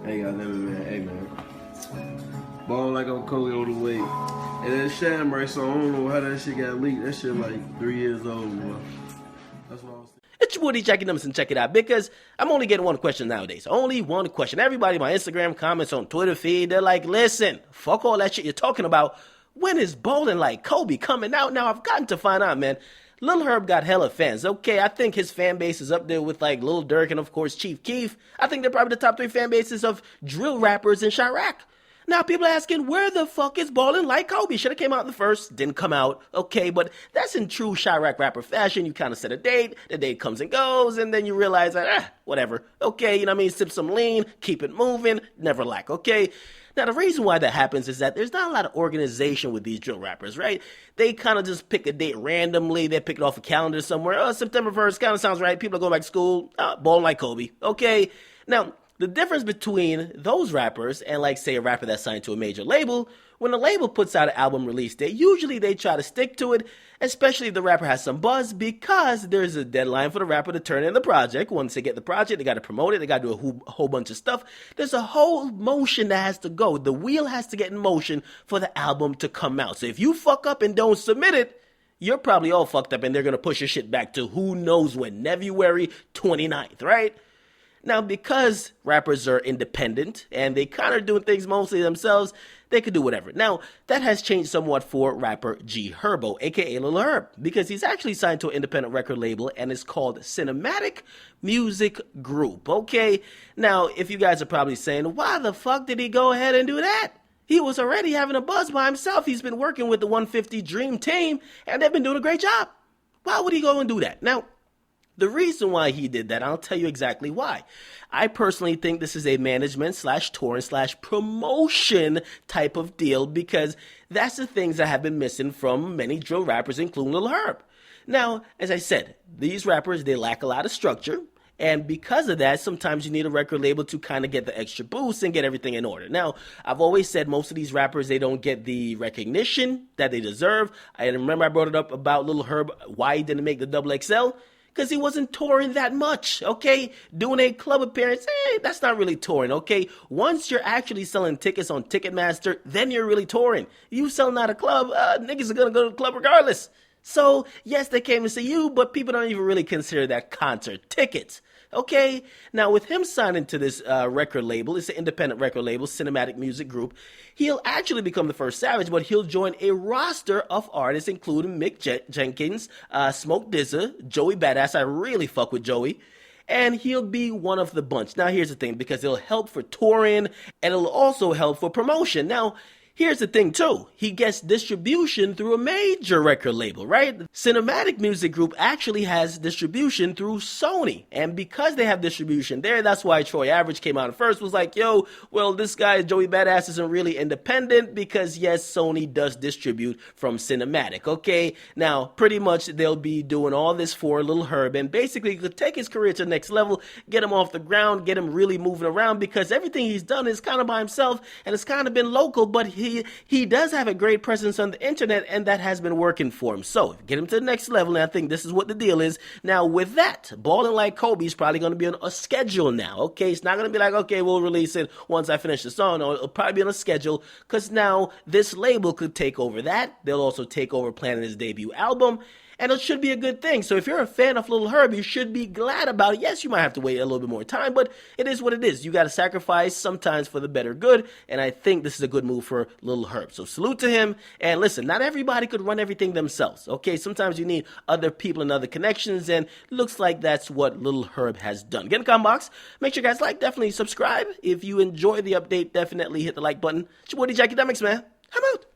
Hey, goddamn it, man. Hey, man. Ballin' like I'm Kobe all the way. And that sham right, so I don't know how that shit got leaked. That shit like 3 years old, bro. That's what I was saying. It's your boy DJ Akademiks, and check it out, because I'm only getting one question nowadays. Only one question. Everybody in my Instagram comments, on Twitter feed, they're like, listen, fuck all that shit you're talking about. When is Ballin' Like Kobe coming out? Now, I've gotten to find out, man. Lil Herb got hella fans. Okay, I think his fan base is up there with like Lil Durk and of course Chief Keef. I think they're probably the top 3 fan bases of drill rappers in Chirac. Now people are asking, where the fuck is Ballin' Like Kobe? Should have came out in the first, didn't come out. Okay, but that's in true Chirac rapper fashion. You kind of set a date, the date comes and goes, and then you realize that, whatever. Okay, you know what I mean? Sip some lean, keep it moving, never lack, okay? Now, the reason why that happens is that there's not a lot of organization with these drill rappers, right? They kind of just pick a date randomly. They pick it off a calendar somewhere. Oh, September 1st, kind of sounds right. People are going back to school. Ballin' like Kobe. Okay. Now, the difference between those rappers and, like, say, a rapper that's signed to a major label, when a label puts out an album release date, usually they try to stick to it, especially if the rapper has some buzz, because there's a deadline for the rapper to turn in the project. Once they get the project, they got to promote it. They got to do a whole bunch of stuff. There's a whole motion that has to go. The wheel has to get in motion for the album to come out. So if you fuck up and don't submit it, you're probably all fucked up, and they're going to push your shit back to who knows when, February 29th, right? Now, because rappers are independent and they kind of doing things mostly themselves, they could do whatever. Now, that has changed somewhat for rapper G Herbo, aka Lil Herb, because he's actually signed to an independent record label and it's called Cinematic Music Group. Okay, now, if you guys are probably saying, why the fuck did he go ahead and do that? He was already having a buzz by himself. He's been working with the 150 Dream Team and they've been doing a great job. Why would he go and do that? Now, the reason why he did that, I'll tell you exactly why. I personally think this is a management / touring / promotion type of deal, because that's the things that have been missing from many drill rappers, including Lil Herb. Now, as I said, these rappers, they lack a lot of structure. And because of that, sometimes you need a record label to kind of get the extra boost and get everything in order. Now, I've always said most of these rappers, they don't get the recognition that they deserve. I remember I brought it up about Lil Herb, why he didn't make the XXL. Because he wasn't touring that much, okay? Doing a club appearance, that's not really touring, okay? Once you're actually selling tickets on Ticketmaster, then you're really touring. You selling out a club, niggas are gonna go to the club regardless. So, yes, they came to see you, but people don't even really consider that concert tickets. Okay, now with him signing to this record label, it's an independent record label, Cinematic Music Group, he'll actually become the first Savage, but he'll join a roster of artists, including Mick Jenkins, Smoke DZA, Joey Badass. I really fuck with Joey. And he'll be one of the bunch. Now, here's the thing, because it'll help for touring, and it'll also help for promotion. Now, here's the thing, too. He gets distribution through a major record label, right? Cinematic Music Group actually has distribution through Sony. And because they have distribution there, that's why Troy Average came out first, was like, yo, well, this guy, Joey Badass, isn't really independent because, yes, Sony does distribute from Cinematic, okay? Now, pretty much they'll be doing all this for Lil Herb, and basically could take his career to the next level, get him off the ground, get him really moving around, because everything he's done is kind of by himself, and it's kind of been local, but he does have a great presence on the internet, and that has been working for him. So, get him to the next level, and I think this is what the deal is. Now, with that, Ballin' Like Kobe is probably going to be on a schedule now, okay? It's not going to be like, okay, we'll release it once I finish the song. No, it'll probably be on a schedule, because now this label could take over that. They'll also take over planning his debut album, and it should be a good thing. So if you're a fan of Lil Herb, you should be glad about it. Yes, you might have to wait a little bit more time, but it is what it is. You got to sacrifice sometimes for the better good, and I think this is a good move for Lil Herb. So salute to him, and listen, not everybody could run everything themselves, okay? Sometimes you need other people and other connections, and looks like that's what Lil Herb has done. Get in the comment box. Make sure you guys like, definitely subscribe. If you enjoy the update, definitely hit the like button. It's your boy DJ Akademiks, man. I'm out.